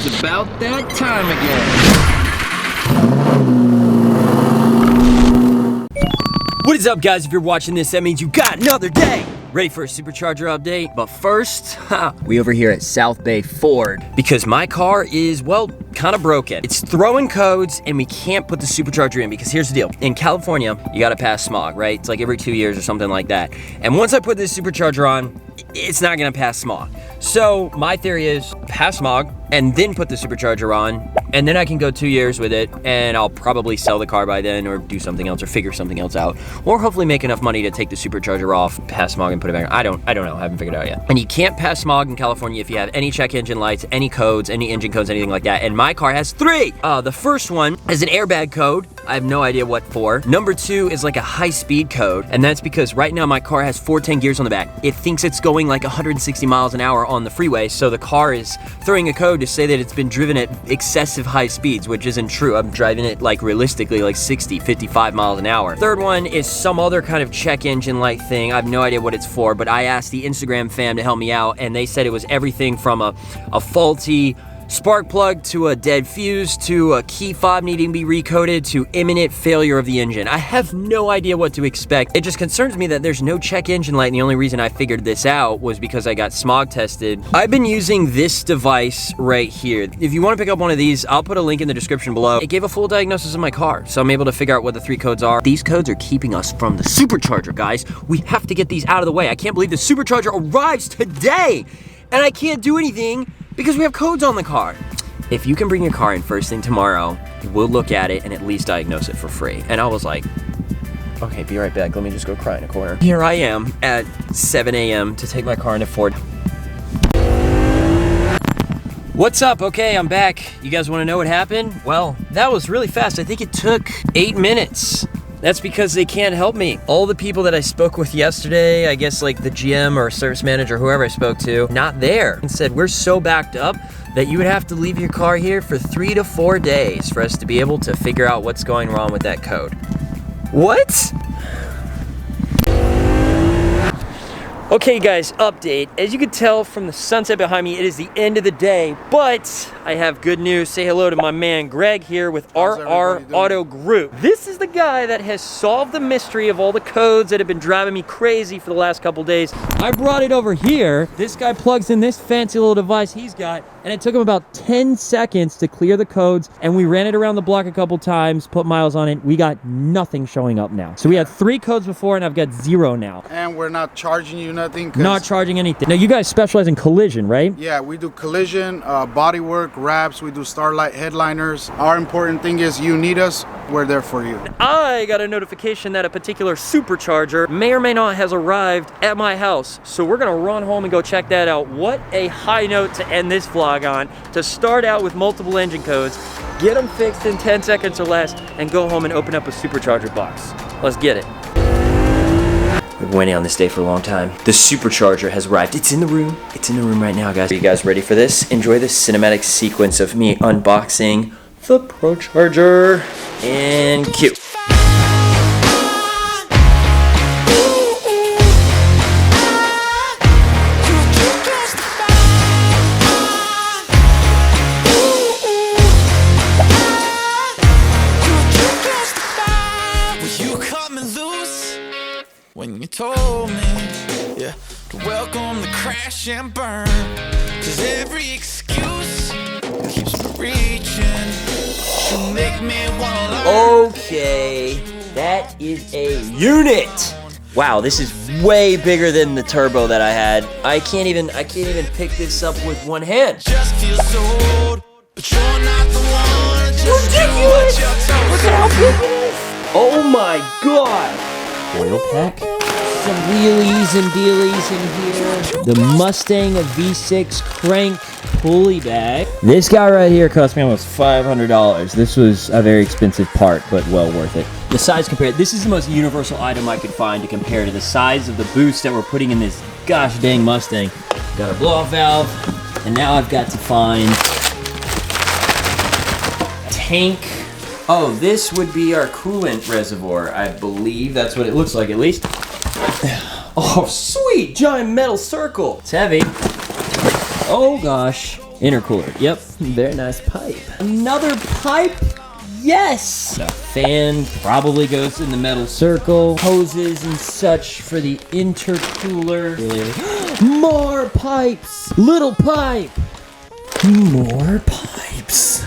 It's about that time again. What is up, guys? If you're watching this, that means you got another day. Ready for a Supercharger update? But first, we over here at South Bay Ford because my car is, well, kind of broken. It's throwing codes and we can't put the Supercharger in because here's the deal. In California, you gotta pass smog, right? It's like every 2 years or something like that. And once I put this Supercharger on, it's not gonna pass smog. So my theory is pass smog and then put the Supercharger on, and then I can go 2 years with it, and I'll probably sell the car by then or do something else or figure something else out, or hopefully make enough money to take the Supercharger off, pass smog, and put it back on. I don't know, I haven't figured it out yet. And you can't pass smog in California if you have any check engine lights, any codes, any engine codes, anything like that, and my car has 3. The first one is an airbag code. I have no idea what for. Number 2 is like a high-speed code, and that's because right now my car has 410 gears on the back. It thinks it's going like 160 miles an hour on the freeway, so the car is throwing a code to say that it's been driven at excessive high speeds, which isn't true. I'm driving it like realistically like 60, 55 miles an hour. Third one is some other kind of check engine light thing. I have no idea what it's for, but I asked the Instagram fam to help me out, and they said it was everything from a faulty spark plug to a dead fuse to a key fob needing to be recoded to imminent failure of the engine. I have no idea what to expect. It just concerns me that there's no check engine light, and the only reason I figured this out was because I got smog tested. I've been using this device right here. If you want to pick up one of these, I'll put a link in the description below. It gave a full diagnosis of my car, so I'm able to figure out what the 3 codes are. These codes are keeping us from the Supercharger, guys. We have to get these out of the way. I can't believe the Supercharger arrives today, and I can't do anything because we have codes on the car. If you can bring your car in first thing tomorrow, we'll look at it and at least diagnose it for free. And I was like, okay, be right back. Let me just go cry in a corner. Here I am at 7 a.m. to take my car into Ford. What's up? Okay, I'm back. You guys want to know what happened? Well, that was really fast. I think it took 8 minutes. That's because they can't help me. All the people that I spoke with yesterday, I guess like the GM or service manager, whoever I spoke to, not there. And said, we're so backed up that you would have to leave your car here for 3 to 4 days for us to be able to figure out what's going wrong with that code. What? Okay guys, update. As you can tell from the sunset behind me, it is the end of the day, but I have good news. Say hello to my man Greg here with RR Auto Group. This is the guy that has solved the mystery of all the codes that have been driving me crazy for the last couple days. I brought it over here. This guy plugs in this fancy little device he's got, and it took him about 10 seconds to clear the codes, and we ran it around the block a couple times, put miles on it. We got nothing showing up now. So we had 3 codes before, and I've got 0 now. And we're not charging you nothing. Not charging anything. Now, you guys specialize in collision, right? Yeah, we do collision, body work, wraps, we do starlight headliners. Our important thing is you need us, we're there for you. I got a notification that a particular Supercharger may or may not has arrived at my house. So we're gonna run home and go check that out. What a high note to end this vlog on. To start out with multiple engine codes, get them fixed in 10 seconds or less, and go home and open up a Supercharger box. Let's get it. We've been waiting on this day for a long time. The Supercharger has arrived. It's in the room. It's in the room right now, guys. Are you guys ready for this? Enjoy this cinematic sequence of me unboxing the Procharger. And cue. When you told me, yeah, to welcome the crash and burn, 'cause every excuse keeps me reaching, you make me wanna learn. Okay, that is a unit. Wow, this is way bigger than the turbo that I had. I can't even pick this up with one hand. Just feels so old, but you're not the one. Just ridiculous! Look at how big it is! Oh my god! Oil pack, some wheelies and dealies in here. The Mustang V6 crank pulley bag. This guy right here cost me almost $500. This was a very expensive part, but well worth it. The size compared, this is the most universal item I could find to compare to the size of the boost that we're putting in this gosh dang Mustang. Got a blow-off valve, and now I've got to find tank. Oh, this would be our coolant reservoir. I believe that's what it looks like, at least. Oh, sweet, giant metal circle. It's heavy. Oh gosh. Intercooler. Yep, very nice pipe. Another pipe? Yes! The fan probably goes in the metal circle. Hoses and such for the intercooler. More pipes! Little pipe! More pipes.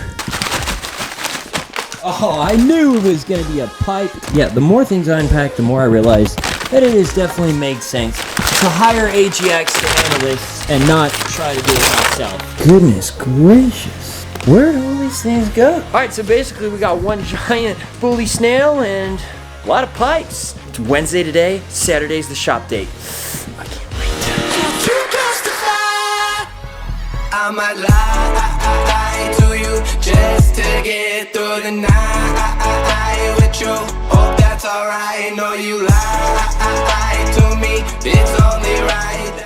Oh, I knew it was gonna be a pipe. Yeah, the more things I unpack, the more I realize that it is definitely makes sense to hire AGX to handle this and not try to do it myself. Goodness gracious. Where do all these things go? All right, so basically we got one giant bully snail and a lot of pipes. It's Wednesday today, Saturday's the shop date. I can't wait. I might lie to you just to get through the night with you. Hope that's alright. No, you lie to me. It's only right.